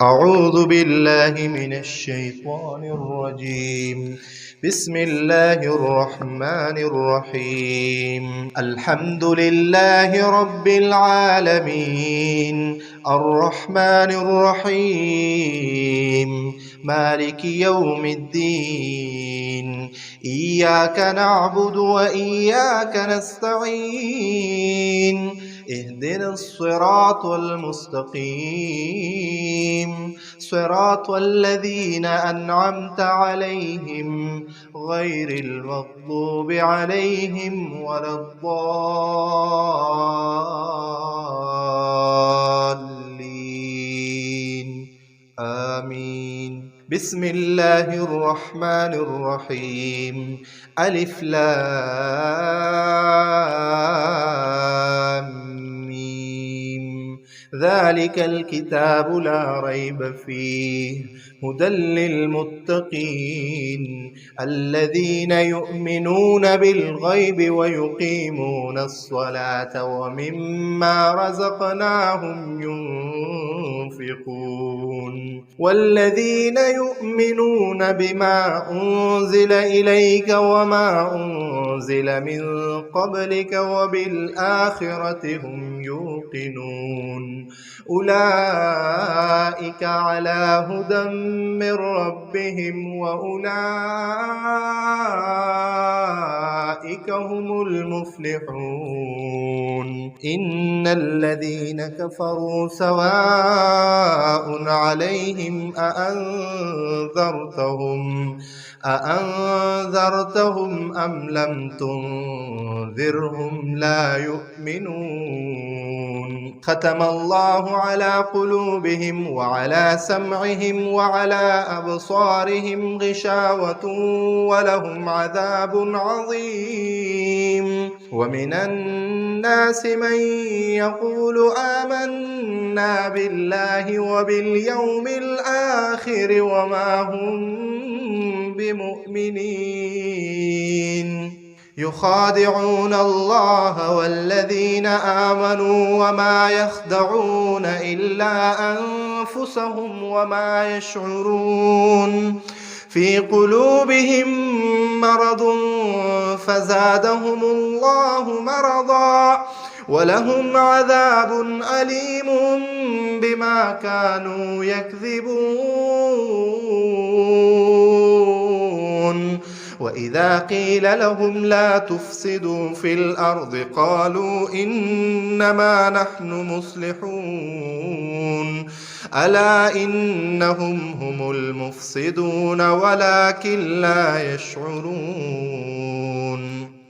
أعوذ بالله من الشيطان الرجيم. بسم الله الرحمن الرحيم. الحمد لله رب العالمين الرحمن الرحيم مالك يوم الدين. إياك نعبد وإياك نستعين. اهدنا الصراط المستقيم صراط الذين أنعمت عليهم غير المغضوب عليهم ولا الضالين آمين. بسم الله الرحمن الرحيم. ألف لام ميم. ذلك الكتاب لا ريب فيه هدى للمتقين الذين يؤمنون بالغيب ويقيمون الصلاة ومما رزقناهم ينفقون والذين يؤمنون بما أنزل إليك وما أنزل من قبلك وبالآخرة هم يوقنون أولئك على هدى من ربهم وأولئك هم المفلحون. إن الذين كفروا سواء عليهم أأنذرتهم أم لم تنذرهم لا يؤمنون. ختم الله على قلوبهم وعلى سمعهم وعلى أبصارهم غشاوة ولهم عذاب عظيم. ومن الناس من يقول آمنا بالله وباليوم الآخر وما هم بمؤمنين. يخادعون الله والذين آمنوا وما يخدعون إلا أنفسهم وما يشعرون. في قلوبهم مرض فزادهم الله مرضا ولهم عذاب أليم بما كانوا يكذبون. وإذا قيل لهم لا تفسدوا في الأرض قالوا إنما نحن مصلحون. ألا إنهم هم المفسدون ولكن لا يشعرون.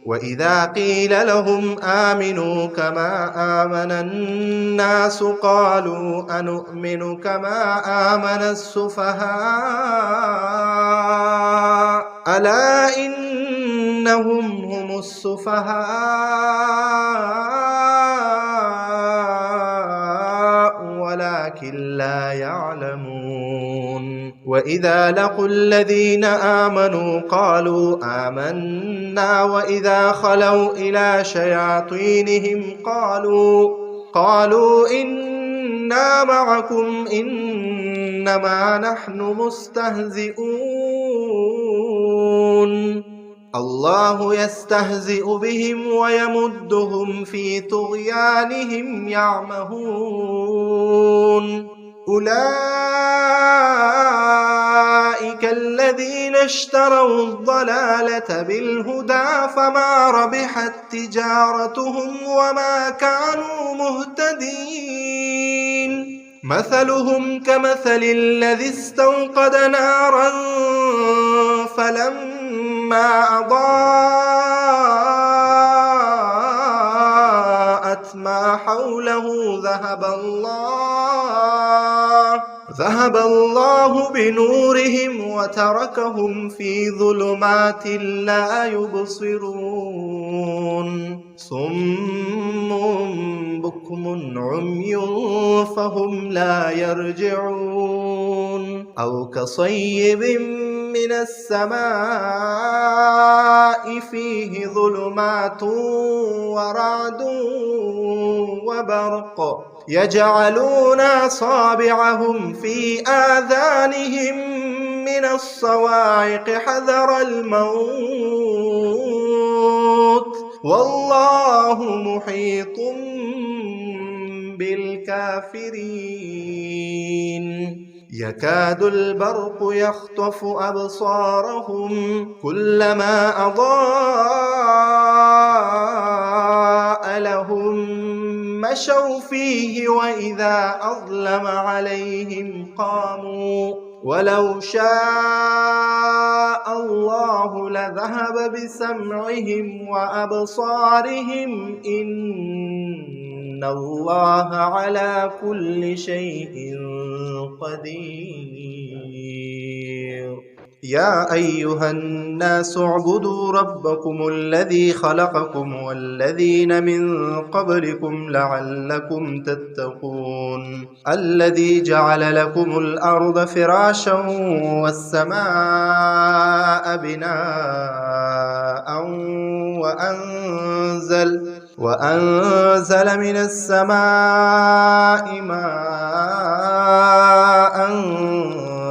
وإذا قيل لهم آمنوا كما آمن الناس قالوا أنؤمن كما آمن السفهاء ألا إنهم هم السفهاء ولكن لا يعلمون. وإذا لقوا الذين آمنوا قالوا آمنا وإذا خلوا إلى شياطينهم قالوا إنا معكم إنما نحن مستهزئون. الله يستهزئ بهم ويمدهم في طغيانهم يعمهون. أولئك الذين اشتروا الضلالة بالهدى فما ربحت تجارتهم وما كانوا مهتدين. مثلهم كمثل الذي استوقد نارا فلما أضاءت ما حوله ذهب الله بنورهم وتركهم في ظلمات لا يبصرون. صم بكم عمي فهم لا يرجعون. أو كصيب من السماء فيه ظلمات ورعد وبرق يجعلون أصابعهم في آذانهم من الصواعق حذر الموت والله محيط بالكافرين يكاد البرق يخطف أبصارهم كلما أضاء لهم مشوا فيه وإذا أظلم عليهم قاموا ولو شاء الله لذهب بسمعهم وأبصارهم إن الله على كل شيء قدير يا أيها الناس اعبدوا ربكم الذي خلقكم والذين من قبلكم لعلكم تتقون الذي جعل لكم الأرض فراشا والسماء بناء وأنزل من السماء ماء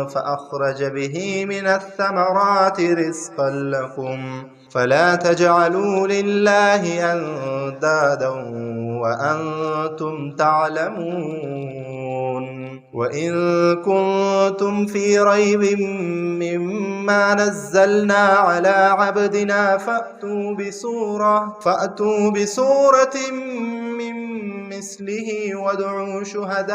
فأخرج به من الثمرات رزقا لكم فلا تجعلوا لله أندادا وأنتم تعلمون وإن كنتم في ريب مما نزلنا على عبدنا فأتوا بسورة من مثله وادعوا شهداءكم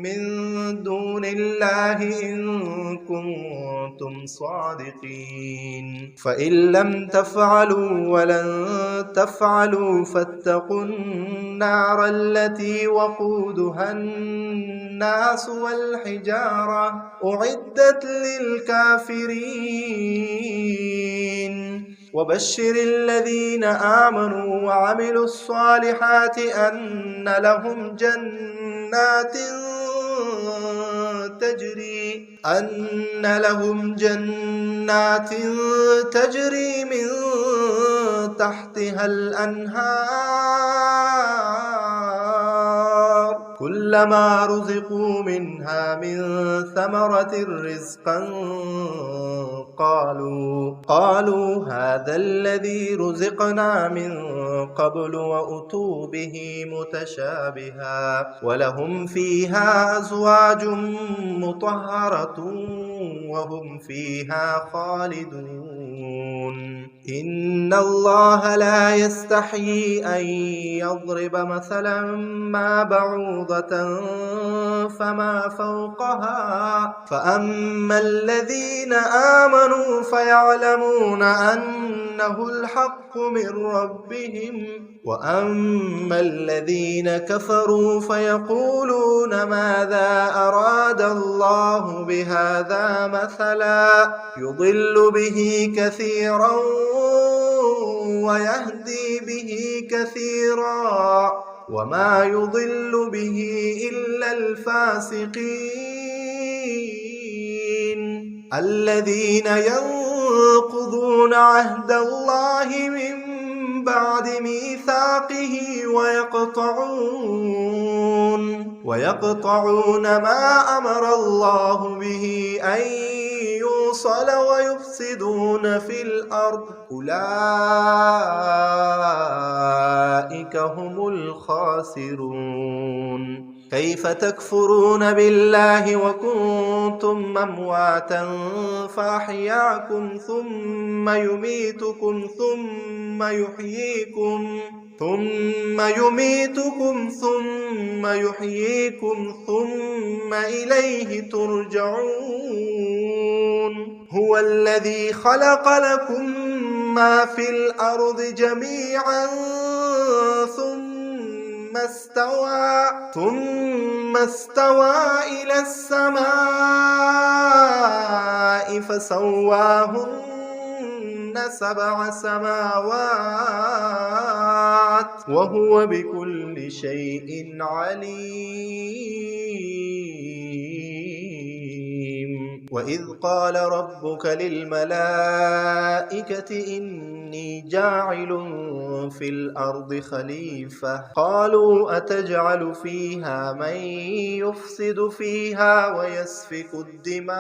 من دون الله إن كنتم صادقين فإن لم تفعلوا ولن تفعلوا فاتقوا النار التي وقودها الناس والحجارة أعدت للكافرين وبشر الذين آمنوا وعملوا الصالحات أن لهم جنات تجري من تحتها الأنهار كلما رزقوا منها من ثمرة رزقا قالوا هذا الذي رزقنا من قبل وأتوا به متشابها ولهم فيها أزواج مطهرة وهم فيها خالدون إن الله لا يستحيي أن يضرب مثلا ما بعوضة فما فوقها فأما الذين آمنوا فيعلمون أنه الحق من ربهم وأما الذين كفروا فيقولون ماذا أراد الله بهذا مثلا يضل به كثيرا ويهدي به كثيرا وما يضل به إلا الفاسقين الذين ينقضون عهد الله من بعد ميثاقه ويقطعون ما أمر الله به أن يوصل ويفسدون في الأرض أولئك هم الخاسرون كيف تكفرون بالله وكنتم أمواتا فأحياكم ثم يميتكم ثم يحييكم ثم إليه ترجعون هو الذي خلق لكم ما في الأرض جميعا ثم استوى إلى السماء فسواهن 7 سماوات وهو بكل شيء عليم وإذ قال ربك للملائكة إني جاعل في الأرض خليفة قالوا أتجعل فيها من يفسد فيها ويسفك الدماء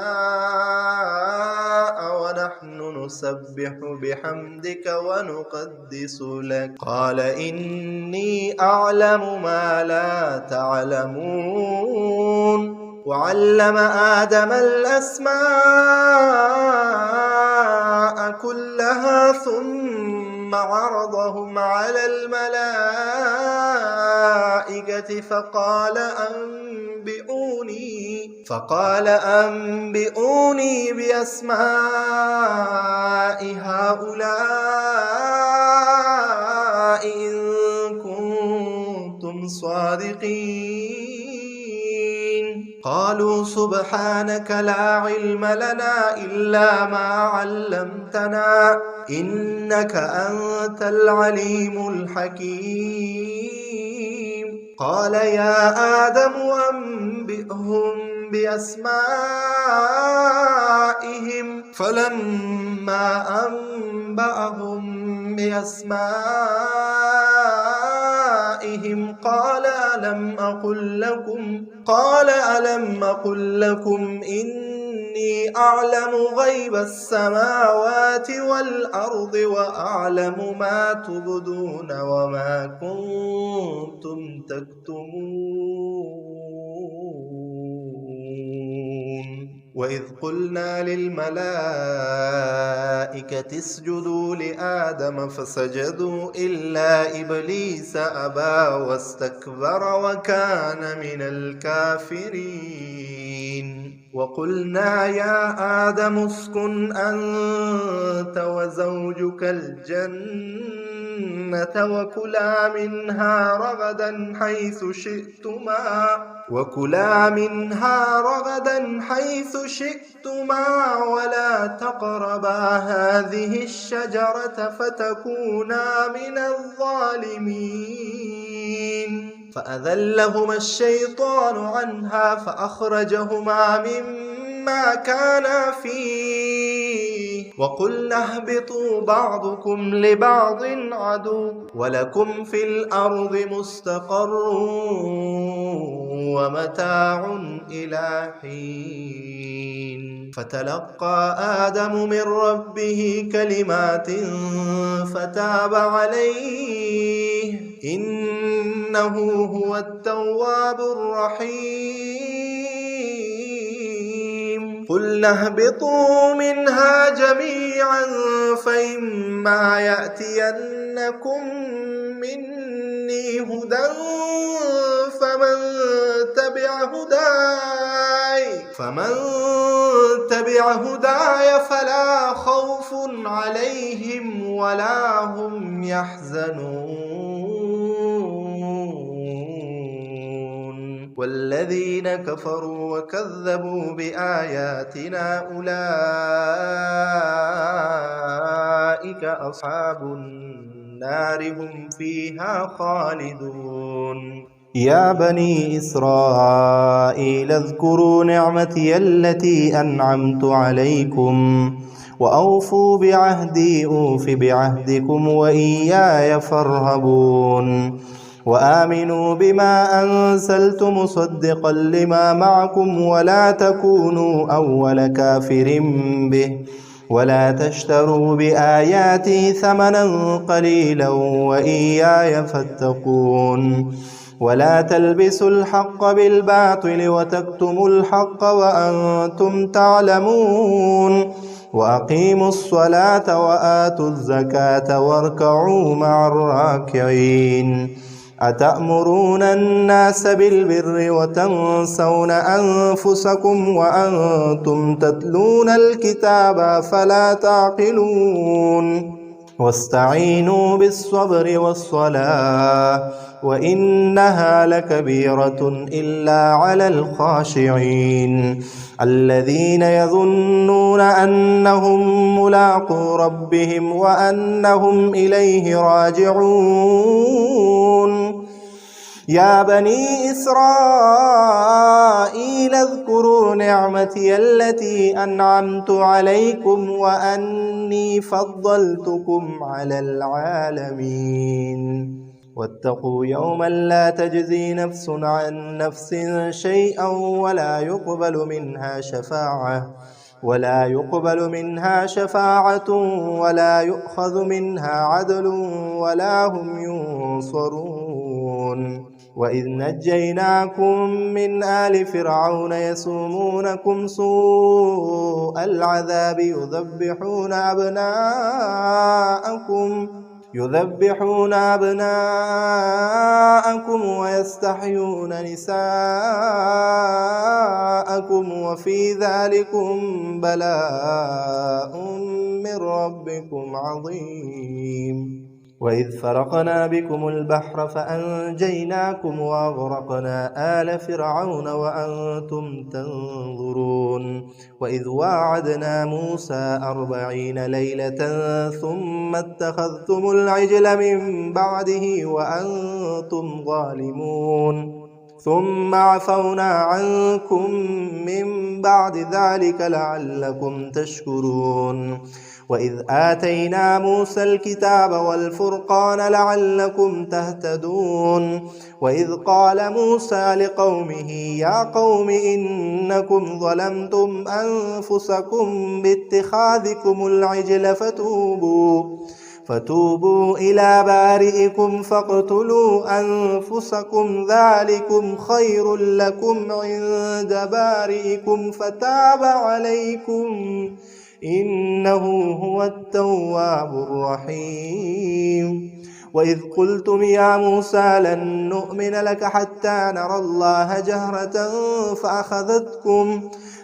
ونحن نسبح بحمدك ونقدس لك قال إني أعلم ما لا تعلمون وعلم آدم الأسماء كلها ثم عرضهم على الملائكة فقال أنبئوني بأسماء هؤلاء إن كنتم صادقين قالوا سبحانك لا علم لنا إلا ما علمتنا إنك أنت العليم الحكيم قال يا آدم أنبئهم بأسمائهم فلما أنبأهم بأسمائهم قال ألم أقل لكم إني أعلم غيب السماوات والأرض وأعلم ما تبدون وما كنتم تكتمون وإذ قلنا للملائكة اسجدوا لآدم فسجدوا إلا إبليس أبى واستكبر وكان من الكافرين وقلنا يا آدم اسكن أنت وزوجك الجنة وكلا منها رغدا حيث شئتما ولا تقربا هذه الشجرة فتكونا من الظالمين فأذلهما الشيطان عنها فأخرجهما مما كانا فيه وقلنا اهبطوا بعضكم لبعض عدو ولكم في الأرض مستقر ومتاع إلى حين فتلقى آدم من ربه كلمات فتاب عليه إنه هو التواب الرحيم قلنا اهبطوا منها جميعا فإما يأتينكم مني هدى فمن تبع هداي فلا خوف عليهم ولا هم يحزنون والذين كفروا وكذبوا بآياتنا أولئك أصحاب النار هم فيها خالدون يا بني إسرائيل اذكروا نعمتي التي أنعمت عليكم وأوفوا بعهدي أوف بعهدكم وإياي فارهبون وآمنوا بما أنزلت مصدقا لما معكم ولا تكونوا أول كافر به ولا تشتروا بآياتي ثمنا قليلا وإياي فاتقون ولا تلبسوا الحق بالباطل وتكتموا الحق وأنتم تعلمون وأقيموا الصلاة وآتوا الزكاة واركعوا مع الراكعين أتأمرون الناس بالبر وتنسون أنفسكم وأنتم تتلون الكتاب فلا تعقلون واستعينوا بالصبر والصلاة وإنها لكبيرة إلا على الخاشعين الذين يظنون أنهم ملاقو ربهم وأنهم إليه راجعون يا بني إسرائيل قيل اذكروا نعمتي التي أنعمت عليكم وأني فضلتكم على العالمين واتقوا يوما لا تجزي نفس عن نفس شيئا ولا يقبل منها شفاعة ولا يؤخذ منها عدل ولا هم ينصرون وإذ نجيناكم من آل فرعون يسومونكم سوء العذاب يذبحون أبناءكم ويستحيون نساءكم وفي ذلكم بلاء من ربكم عظيم وإذ فرقنا بكم البحر فأنجيناكم وأغرقنا آل فرعون وأنتم تنظرون وإذ واعدنا موسى 40 ليلة ثم اتخذتم العجل من بعده وأنتم ظالمون ثم عفونا عنكم من بعد ذلك لعلكم تشكرون وإذ آتينا موسى الكتاب والفرقان لعلكم تهتدون وإذ قال موسى لقومه يا قوم إنكم ظلمتم أنفسكم باتخاذكم العجل فتوبوا إلى بارئكم فاقتلوا أنفسكم ذلكم خير لكم عند بارئكم فتاب عليكم إنه هو التواب الرحيم وإذ قلتم يا موسى لن نؤمن لك حتى نرى الله جهرة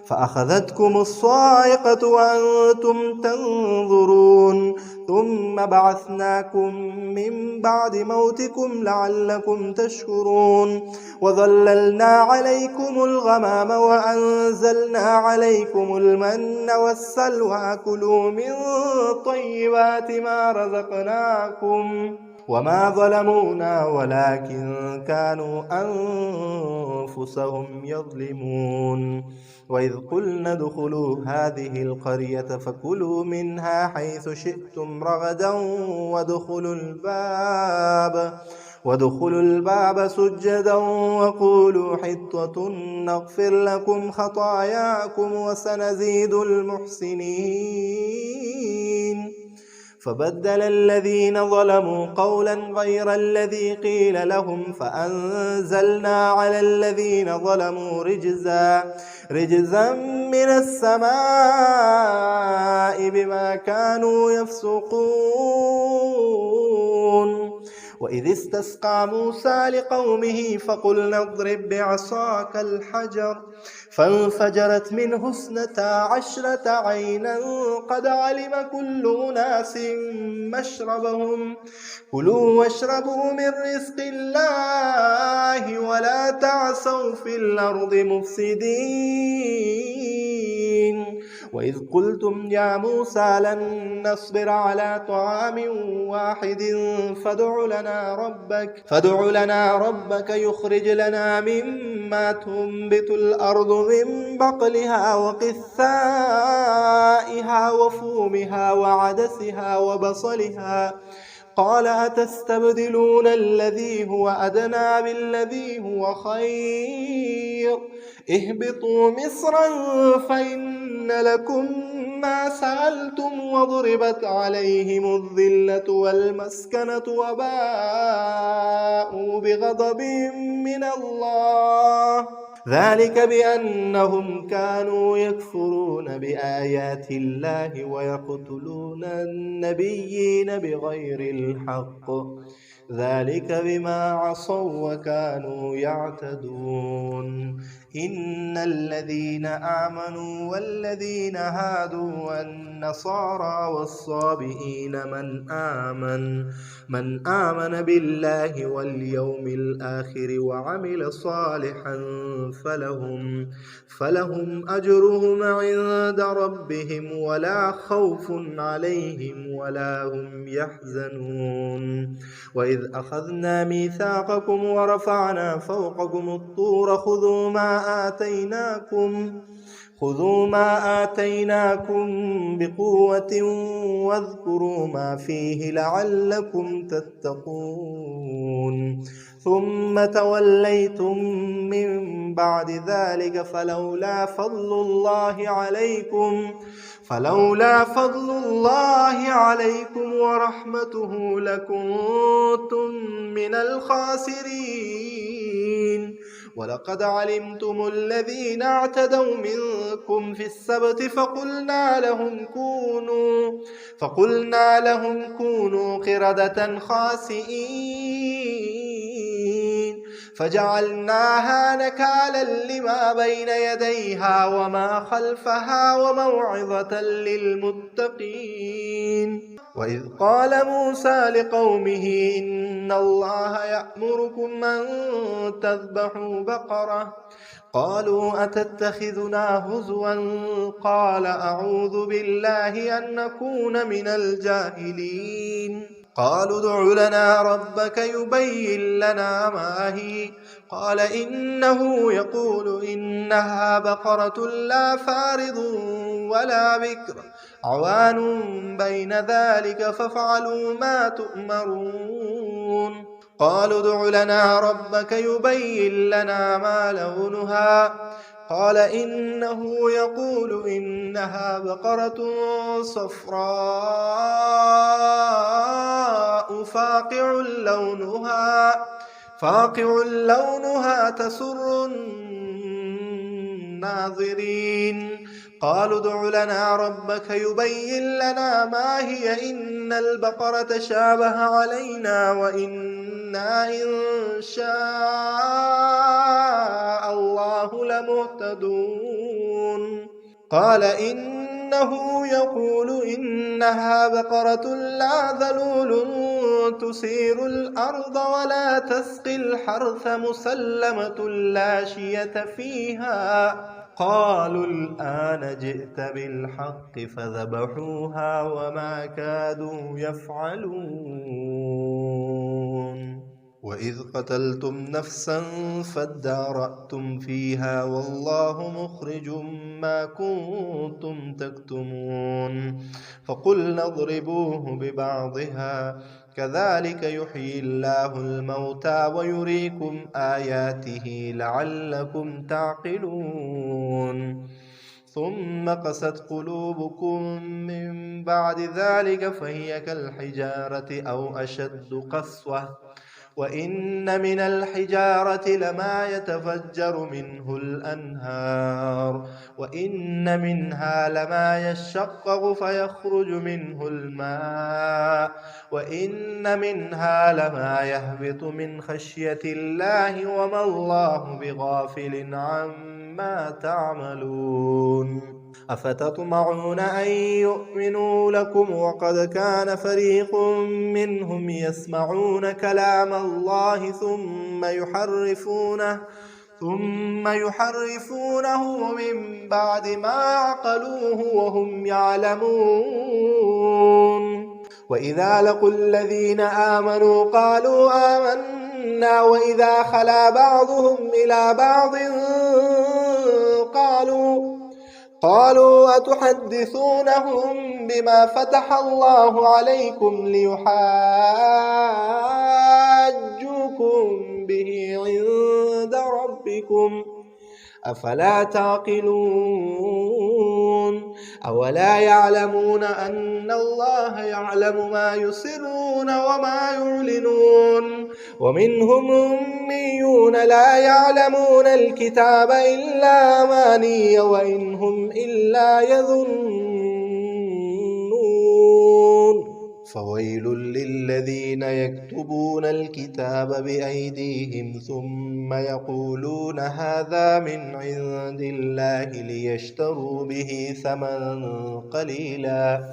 فأخذتكم الصاعقة وأنتم تنظرون ثم بعثناكم من بعد موتكم لعلكم تشكرون وظللنا عليكم الغمام وأنزلنا عليكم المن والسلوى كلوا من طيبات ما رزقناكم وما ظلمونا ولكن كانوا أنفسهم يظلمون وإذ قلنا ادخلوا هذه القرية فكلوا منها حيث شئتم رغدا وادخلوا الباب سجدا وقولوا حطة نغفر لكم خطاياكم وسنزيد المحسنين فبدل الذين ظلموا قولا غير الذي قيل لهم فأنزلنا على الذين ظلموا رجزا من السماء بما كانوا يفسقون وإذ استسقى موسى لقومه فقلنا اضرب بعصاك الحجر فانفجرت منه 12 عينا قد علم كل أناس مشربهم كلوا واشربوا من رزق الله ولا تعثوا في الأرض مفسدين وإذ قلتم يا موسى لن نصبر على طعام واحد فادع لنا ربك يخرج لنا مما تنبت الأرض من بقلها وقثائها وفومها وعدسها وبصلها قال أتستبدلون الذي هو أدنى بالذي هو خير اهبطوا مصرا فإن لكم ما سألتم وضربت عليهم الذلة والمسكنة وباءوا بغضب من الله ذلك بأنهم كانوا يكفرون بآيات الله ويقتلون النبيين بغير الحق ذلك بما عصوا وكانوا يعتدون إن الذين آمنوا والذين هادوا والنصارى والصابئين من آمن بالله واليوم الآخر وعمل صالحا فلهم أجرهم عند ربهم ولا خوف عليهم ولا هم يحزنون وإذ أخذنا ميثاقكم ورفعنا فوقكم الطور خذوا ما آتيناكم بقوة واذكروا ما فيه لعلكم تتقون ثم توليتم من بعد ذلك فلولا فضل الله عليكم ورحمته لكنتم من الخاسرين ولقد علمتم الذين اعتدوا منكم في السبت فقلنا لهم كونوا قردة خاسئين فجعلناها نكالا لما بين يديها وما خلفها وموعظة للمتقين وإذ قال موسى لقومه إن الله يأمركم أن تذبحوا بقرة قالوا أتتخذنا هزوا قال أعوذ بالله أن نكون من الجاهلين قالوا ادع لنا ربك يبين لنا ما هي قال إنه يقول إنها بقرة لا فارض ولا بكر عوان بين ذلك فافعلوا ما تؤمرون قالوا ادع لنا ربك يبين لنا ما لونها قال إنه يقول إنها بقرة صفراء فاقع لونها تسر الناظرين قالوا ادع لنا ربك يبين لنا ما هي إن البقرة شابه علينا وإنا إن شاء الله لمهتدون قال إنه يقول إنها بقرة لا ذلول تثير الأرض ولا تسقي الحرث مسلمة لا شية فيها قالوا الآن جئت بالحق فذبحوها وما كادوا يفعلون وإذ قتلتم نفسا فادارأتم فيها والله مخرج ما كنتم تكتمون فقلنا اضربوه ببعضها كذلك يحيي الله الموتى ويريكم آياته لعلكم تعقلون ثم قست قلوبكم من بعد ذلك فهي كالحجارة أو أشد قسوة وإن من الحجارة لما يتفجر منه الأنهار وإن منها لما يشقق فيخرج منه الماء وإن منها لما يهبط من خشية الله وما الله بغافل عما تعملون أفتطمعون أن يؤمنوا لكم وقد كان فريق منهم يسمعون كلام الله ثم يحرفونه من بعد ما عقلوه وهم يعلمون وإذا لقوا الذين آمنوا قالوا آمنا وإذا خلا بعضهم إلى بعض قالوا أتحدثونهم بما فتح الله عليكم ليحاجوكم به عند ربكم أفلا تعقلون أولا يعلمون أن الله يعلم ما يسرون وما يعلنون ومنهم أميون لا يعلمون الكتاب إلا أماني وإن هم إلا يظنون فويل للذين يكتبون الكتاب بأيديهم ثم يقولون هذا من عند الله ليشتروا به ثمنا قليلا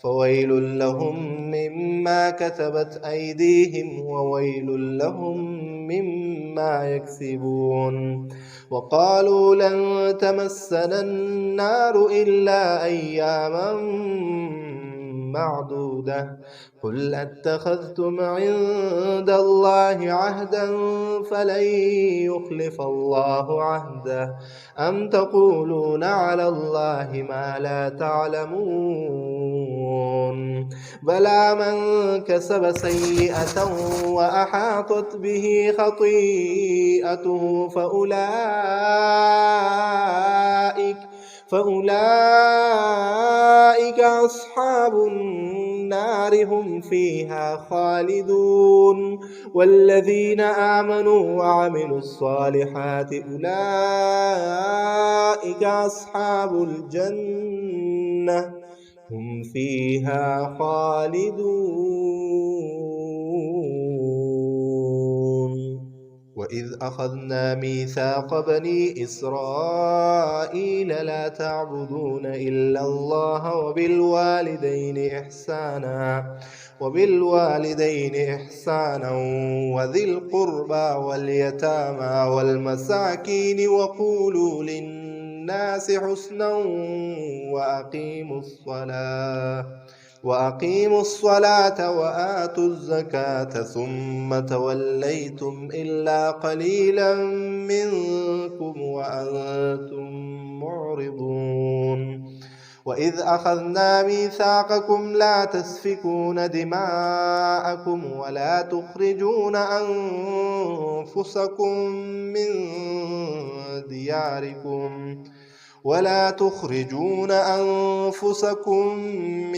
فويل لهم مما كتبت أيديهم وويل لهم مما يكسبون وقالوا لن تمسنا النار إلا أياما معدودة قل أتخذتم عند الله عهدا فلن يخلف الله عهده أم تقولون على الله ما لا تعلمون بلى من كسب سيئة وأحاطت به خطيئته فأولئك أصحاب النار هم فيها خالدون والذين آمنوا وعملوا الصالحات أولئك أصحاب الجنة هم فيها خالدون وإذ أخذنا ميثاق بني إسرائيل لا تعبدون إلا الله وبالوالدين إحسانا وذي القربى واليتامى والمساكين وقولوا للناس حسنا وأقيموا الصلاة وآتوا الزكاة ثم توليتم إلا قليلا منكم وأنتم معرضون وإذ أخذنا ميثاقكم لا تسفكون دماءكم ولا تخرجون أنفسكم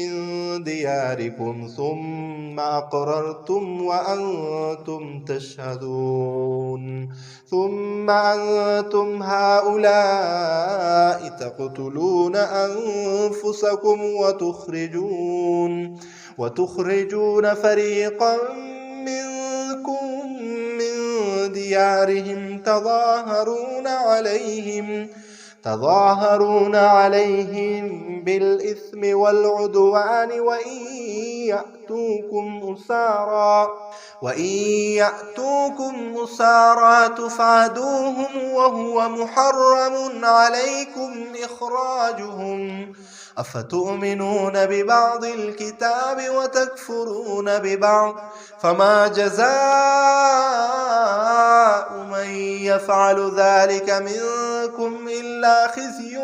من دياركم ثم أقررتم وأنتم تشهدون ثم أنتم هؤلاء تقتلون أنفسكم وتخرجون فريقا منكم من ديارهم تظاهرون عليهم بالإثم والعدوان وإن يأتوكم أسارى تفادوهم وهو محرم عليكم إخراجهم أفتؤمنون ببعض الكتاب وتكفرون ببعض فما جزاء من يفعل ذلك منكم إلا خزي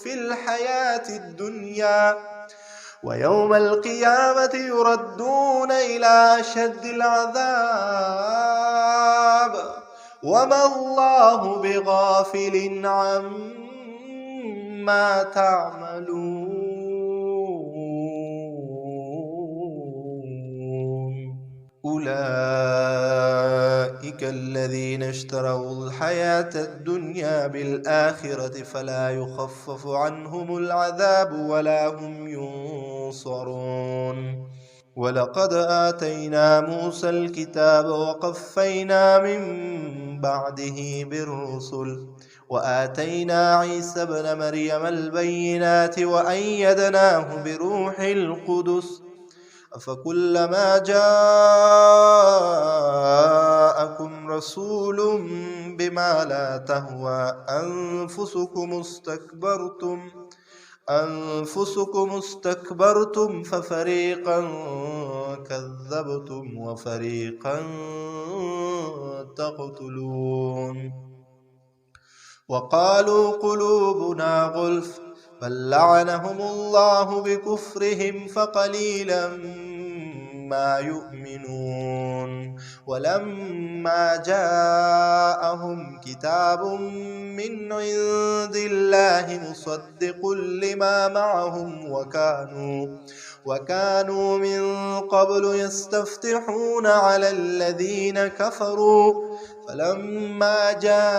في الحياة الدنيا ويوم القيامة يردون إلى أشد العذاب وما الله بغافل عما تعملون أولئك الذين اشتروا الحياة الدنيا بالآخرة فلا يخفف عنهم العذاب ولا هم ينصرون ولقد آتينا موسى الكتاب وقفينا من بعده بالرسل وآتينا عيسى ابن مريم البينات وأيدناه بروح القدس أفكلما جاءكم رسول بما لا تهوى أنفسكم استكبرتم ففريقا كذبتم وفريقا تقتلون وقالوا قلوبنا غلف بل لعنهم الله بكفرهم فقليلا ما يؤمنون ولما جاءهم كتاب من عند الله مصدق لما معهم وكانوا من قبل يستفتحون على الذين كفروا فلما جاءهم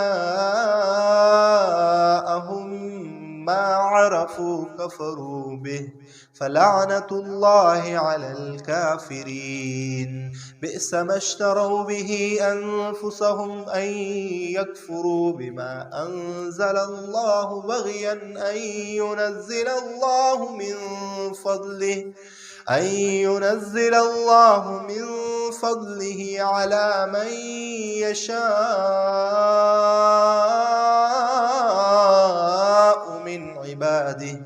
ما عرفوا كفروا به فلعنة الله على الكافرين بئس ما اشتروا به أنفسهم أن يكفروا بما أنزل الله بغيا أن ينزل الله من فضله على من يشاء من عباده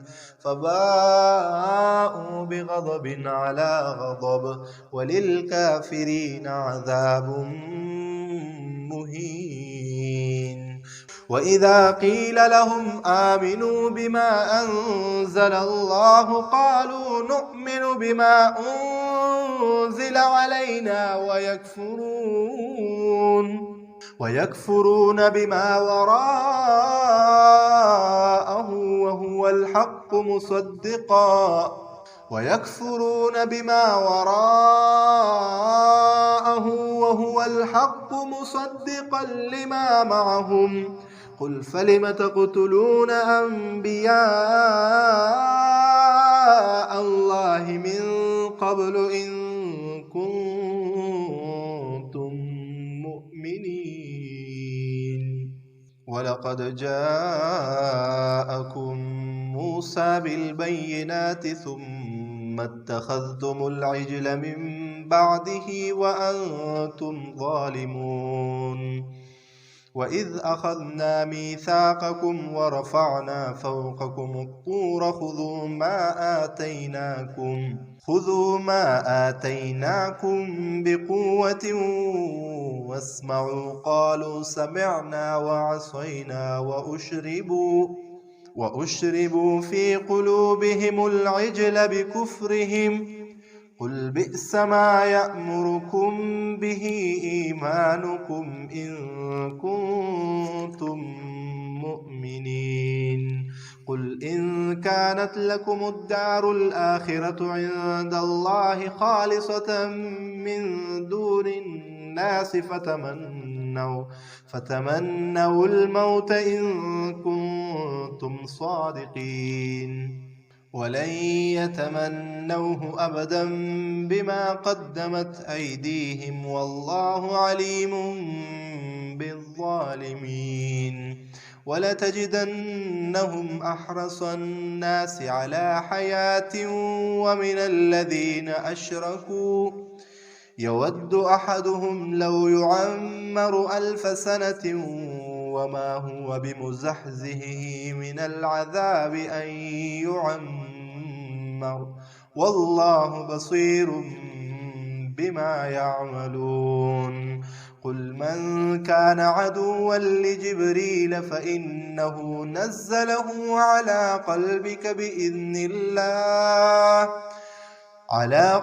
فباءوا بغضب على غضب وللكافرين عذاب مهين. وإذا قيل لهم آمنوا بما أنزل الله قالوا نؤمن بما أنزل علينا ويكفرون بما وراءه وهو الحق مصدقا لما معهم قل فلم تقتلون أنبياء الله من قبل إن كنتم مؤمنين. ولقد جاءكم موسى بالبينات ثم اتخذتم العجل من بعده وأنتم ظالمون. وإذ أخذنا ميثاقكم ورفعنا فوقكم الطور خذوا ما آتيناكم بقوة واسمعوا قالوا سمعنا وعصينا وأشربوا في قلوبهم العجل بكفرهم قل بئس ما يأمركم به إيمانكم إن كنتم مؤمنين. قل إن كانت لكم الدار الآخرة عند الله خالصة من دون الناس فتمنوا الموت إن كنتم صادقين. ولن يتمنوه أبدا بما قدمت أيديهم والله عليم بالظالمين. ولتجدنهم أحرص الناس على حياة ومن الذين أشركوا يود أحدهم لو يعمر 1000 سنة وما هو بمزحزحه من العذاب أن يعمر والله بصير بما يعملون. قل من كان عدوا لجبريل فإنه نزله على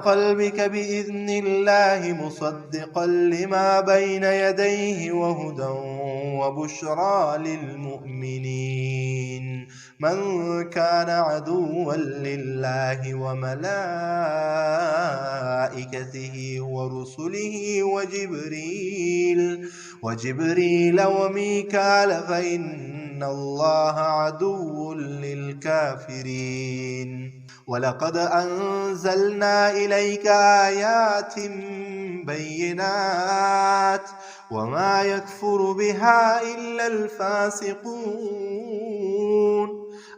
قلبك بإذن الله مصدقا لما بين يديه وهدى وبشرى للمؤمنين. من كان عدوا لله وملائكته ورسله وجبريل وميكال فإن الله عدو للكافرين. ولقد أنزلنا إليك آيات بينات وما يكفر بها إلا الفاسقون.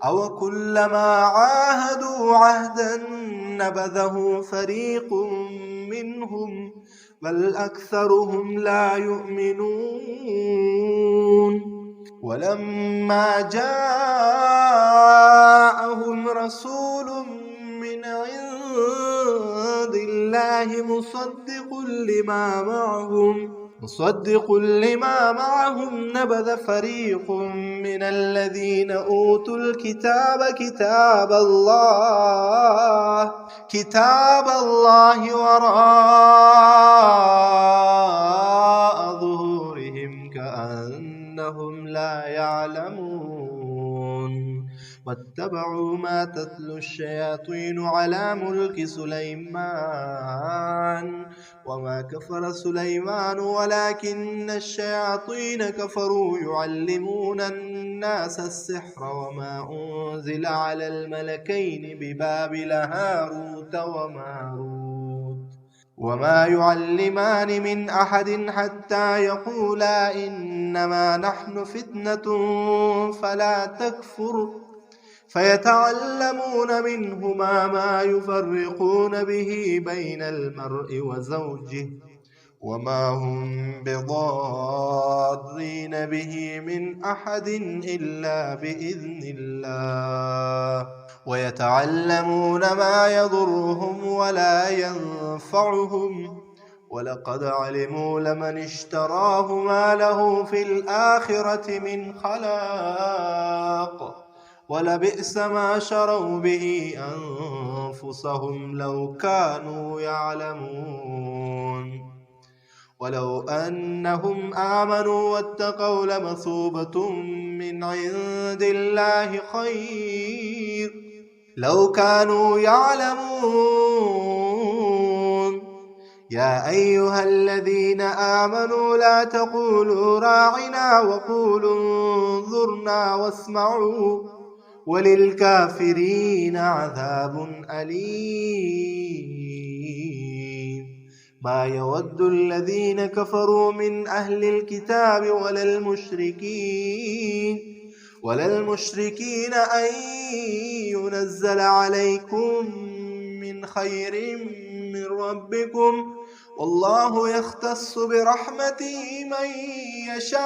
أو كلما عاهدوا عهدا نبذه فريق منهم بل أكثرهم لا يؤمنون. ولما جاءهم رسول من عند الله مصدق لما معهم نبذ فريق من الذين أوتوا الكتاب كتاب الله وراء ظهورهم كأنهم لا يعلمون. واتبعوا ما تتلو الشياطين على ملك سليمان وما كفر سليمان ولكن الشياطين كفروا يعلمون الناس السحر وما أنزل على الملكين ببابل هاروت وماروت وما يعلمان من أحد حتى يقولا إنما نحن فتنة فلا تكفر فيتعلمون منهما ما يفرقون به بين المرء وزوجه وما هم بضارين به من أحد إلا بإذن الله ويتعلمون ما يضرهم ولا ينفعهم ولقد علموا لمن اشتراه ما له في الآخرة من خلاق ولبئس ما شروا به أنفسهم لو كانوا يعلمون ولو أنهم آمنوا واتقوا لمثوبة من عند الله خير لو كانوا يعلمون يا أيها الذين آمنوا لا تقولوا راعنا وقولوا انظرنا واسمعوا وللكافرين عذاب أليم ما يود الذين كفروا من أهل الكتاب ولا المشركين أن ينزل عليكم من خير من ربكم والله يختص برحمته من يشاء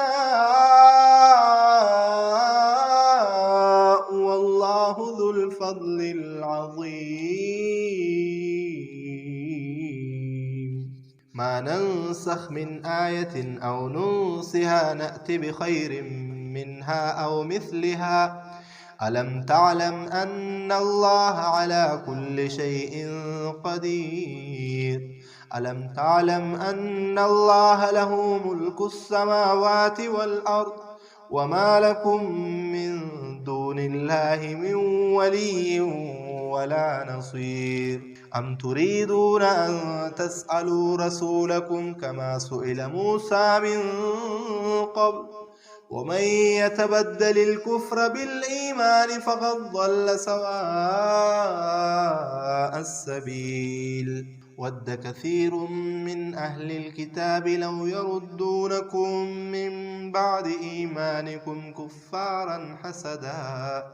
والله ذو الفضل العظيم ما ننسخ من آية أو ننسها نأت بخير منها أو مثلها ألم تعلم أن الله على كل شيء قدير ألم تعلم أن الله له ملك السماوات والأرض وما لكم من دون الله من ولي ولا نصير أم تريدون أن تسألوا رسولكم كما سئل موسى من قبل ومن يتبدل الكفر بالإيمان فقد ضل سواء السبيل ود كثير من أهل الكتاب لو يردونكم من بعد إيمانكم كفارا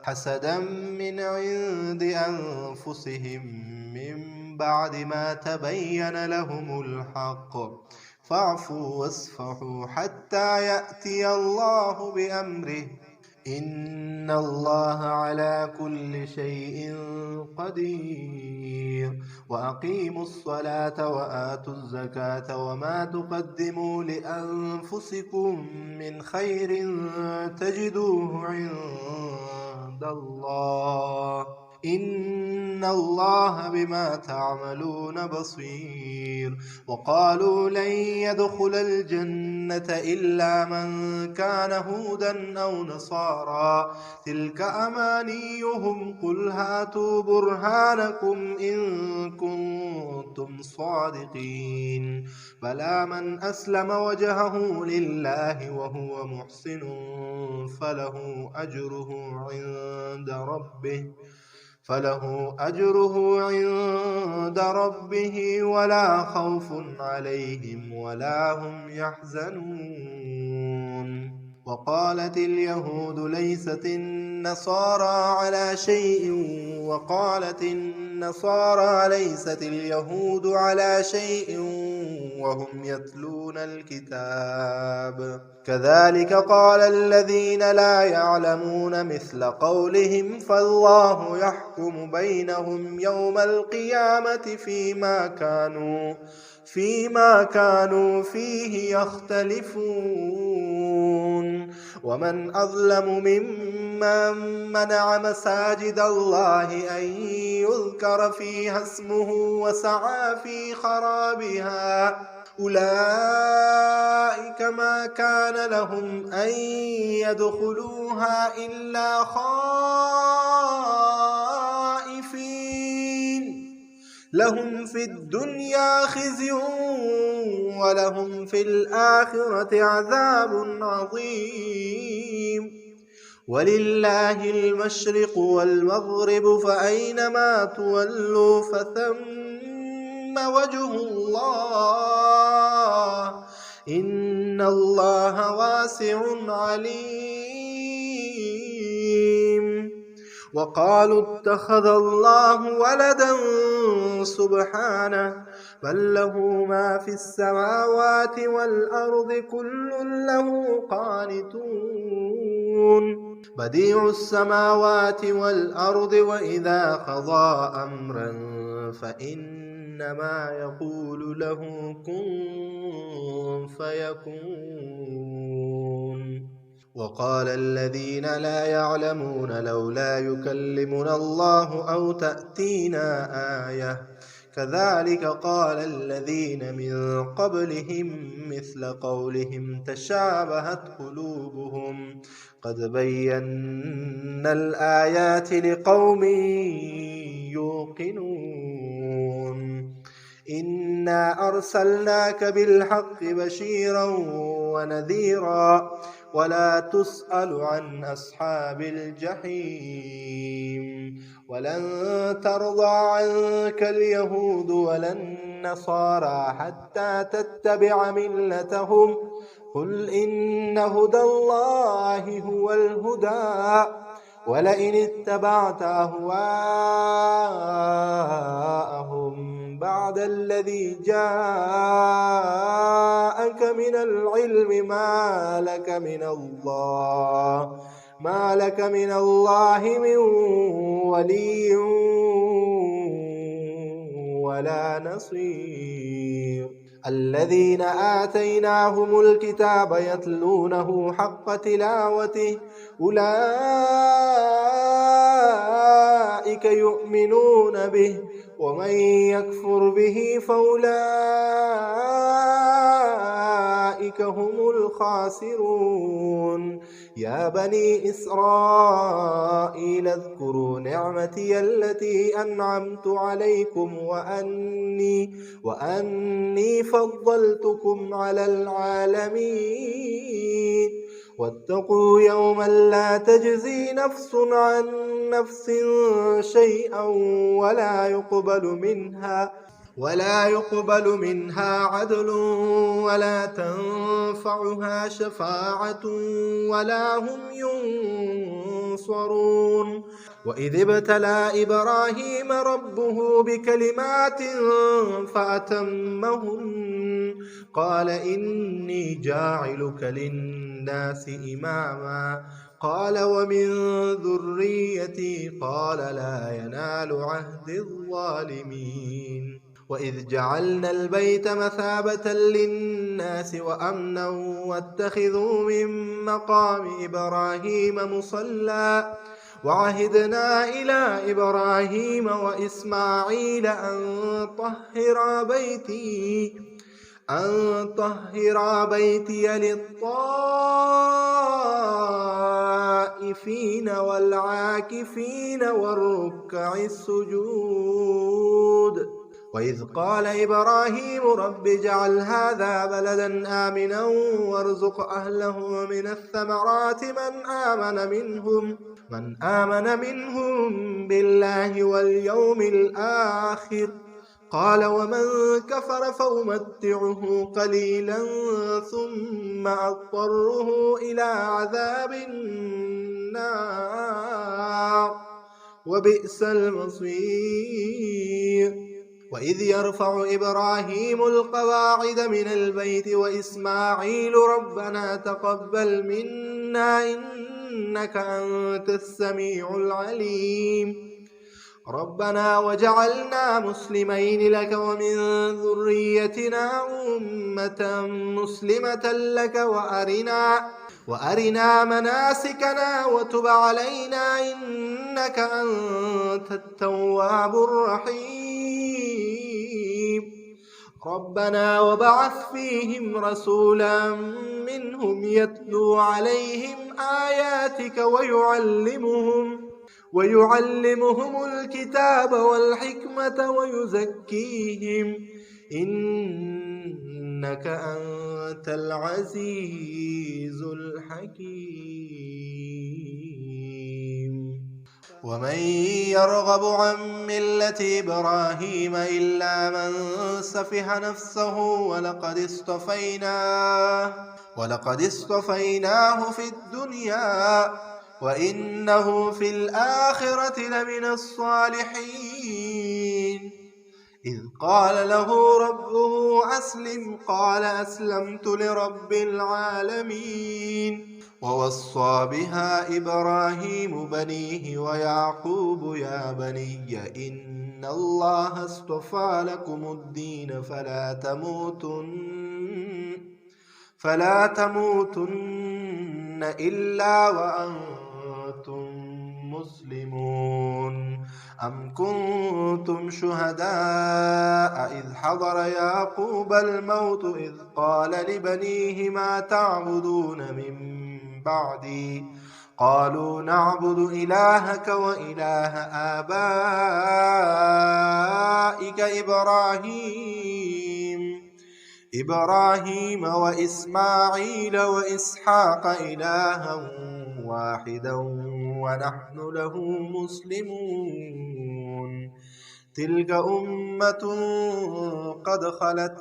حسدا من عند أنفسهم من بعد ما تبين لهم الحق فاعفوا واصفحوا حتى يأتي الله بأمره إن الله على كل شيء قدير وأقيموا الصلاة وآتوا الزكاة وما تقدموا لأنفسكم من خير تجدوه عند الله إن الله بما تعملون بصير وقالوا لن يدخل الجنة إلا من كان هودا أو نصارى تلك أمانيهم قل هاتوا برهانكم إن كنتم صادقين بلى من أسلم وجهه لله وهو محسن فله أجره عند ربه ولا خوف عليهم ولا هم يحزنون وقالت اليهود ليست النصارى على شيء وقالت النصارى ليست اليهود على شيء وهم يتلون الكتاب كذلك قال الذين لا يعلمون مثل قولهم فالله يحكم بينهم يوم القيامة فيما كانوا فيه يختلفون ومن أظلم ممن منع مساجد الله أن يذكر فيها اسمه وسعى في خرابها أولئك ما كان لهم أن يدخلوها إلا خائفين لهم في الدنيا خزي ولهم في الآخرة عذاب عظيم ولله المشرق والمغرب فأينما تولوا فثم وجه الله إن الله واسع عليم وقالوا اتخذ الله ولدا سبحانه بل له ما في السماوات والأرض كل له قانتون بديع السماوات والأرض وإذا قضى أمرا فإنما يقول له كن فيكون وقال الذين لا يعلمون لولا يكلمنا الله أو تأتينا آية كذلك قال الذين من قبلهم مثل قولهم تشابهت قلوبهم قد بينا الآيات لقوم يوقنون إنا أرسلناك بالحق بشيرا ونذيرا ولا تسأل عن أصحاب الجحيم ولن ترضى عنك اليهود ولا النصارى حتى تتبع ملتهم قل إن هدى الله هو الهدى ولئن اتبعت أهواءهم بعد الذي جاءك من العلم ما لك من الله من ولي ولا نصير الذين آتيناهم الكتاب يتلونه حق تلاوته أولئك يؤمنون به ومن يكفر به فأولئك هم الخاسرون يا بني إسرائيل اذكروا نعمتي التي أنعمت عليكم وأني فضلتكم على العالمين واتقوا يوما لا تجزي نفس عن نفس شيئا ولا يقبل منها عدل ولا تنفعها شفاعة ولا هم ينصرون وإذ ابتلى إبراهيم ربه بكلمات فأتمهن قال إني جاعلك للناس إماما قال ومن ذريتي قال لا ينال عهد الظالمين وإذ جعلنا البيت مثابة للناس وأمنا واتخذوا من مقام إبراهيم مصلى وعهدنا إلى إبراهيم وإسماعيل أن طهر بيتي للطائفين والعاكفين والركع السجود وإذ قال إبراهيم رب اجعل هذا بلدا آمنا وارزق أهله من الثمرات من آمن منهم بالله واليوم الآخر قال ومن كفر فأمتعه قليلا ثم أضطره إلى عذاب النار وبئس المصير وإذ يرفع إبراهيم القواعد من البيت وإسماعيل ربنا تقبل منا إنك أنت السميع العليم ربنا وجعلنا مسلمين لك ومن ذريتنا أمة مسلمة لك وأرنا مناسكنا وتب علينا إنك أنت التواب الرحيم ربنا وبعث فيهم رسولا منهم يتلو عليهم آياتك ويعلمهم الكتاب والحكمة ويزكيهم إنك أنت العزيز الحكيم ومن يرغب عن ملة إبراهيم إلا من سفه نفسه ولقد اصطفيناه في الدنيا وإنه في الآخرة لمن الصالحين إذ قال له ربه أسلم قال أسلمت لرب العالمين ووصى بها إبراهيم بنيه ويعقوب يا بني إن الله اصطفى لكم الدين فلا تموتن إلا وأنتم مسلمون أم كنتم شهداء إذ حضر يعقوب الموت إذ قال لبنيه ما تعبدون من بعدي قالوا نعبد إلهك وإله آبائك إبراهيم وإسماعيل وإسحاق إلها واحدا ونحن له مسلمون تلك أمة قد خلت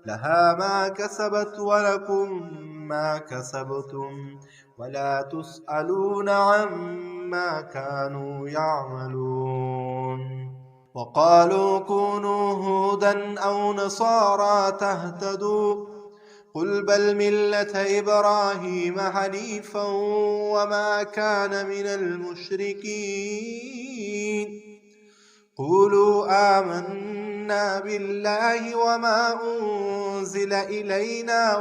لها ما كسبت ولكم ما كسبتم ولا تسألون عما كانوا يعملون وقالوا كونوا هودا أو نصارى تهتدوا قل بل ملة إبراهيم حنيفا وما كان من المشركين قولوا آمنا بالله وما أنزل إلينا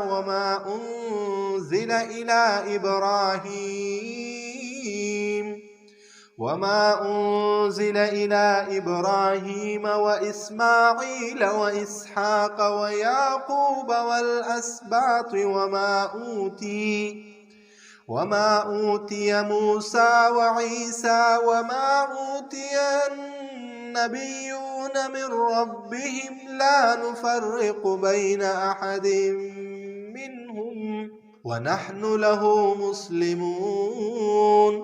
وما أنزل إلى إبراهيم وإسماعيل وإسحاق ويعقوب والأسباط وما أوتي موسى وعيسى وما أوتي النبيون من ربهم لا نفرق بين أحد منهم ونحن له مسلمون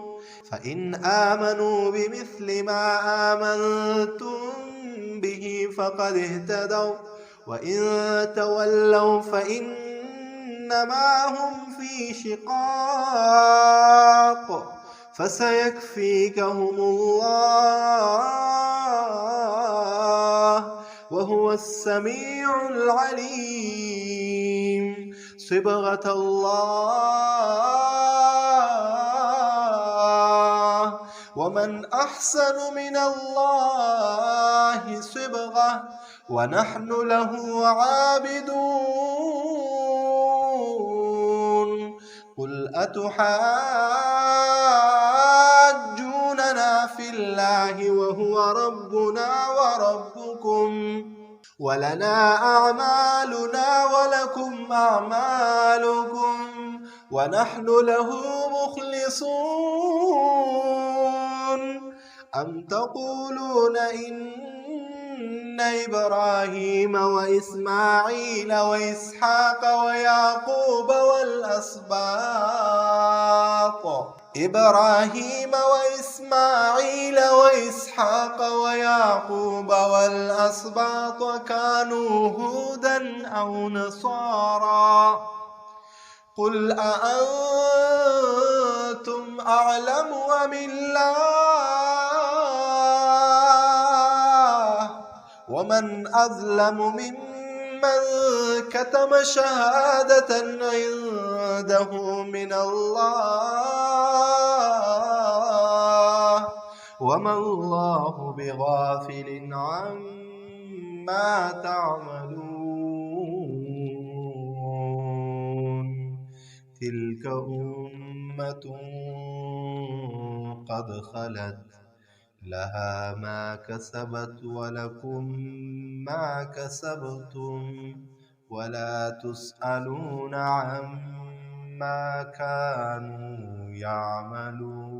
فإن آمنوا بمثل ما آمنتم به فقد اهتدوا وإن تولوا فإنما هم في شقاق فسيكفيكهم الله وهو السميع العليم صبغة الله ومن أحسن من الله صبغة ونحن له عابدون قل أتحاجوننا في الله وهو ربنا وربكم ولنا أعمالنا ولكم أعمالكم ونحن له مخلصون أم تقولون إن إبراهيم وإسماعيل وإسحاق ويعقوب والأسباط كانوا هودا أو نصارى قل أأنتم أعلم أم الله ومن أظلم ممن كتم شهادة عنده من الله وما الله بغافل عما تعملون تلك أمة قد خلت لها ما كسبت ولكم ما كسبتم ولا تسألون عما كانوا يعملون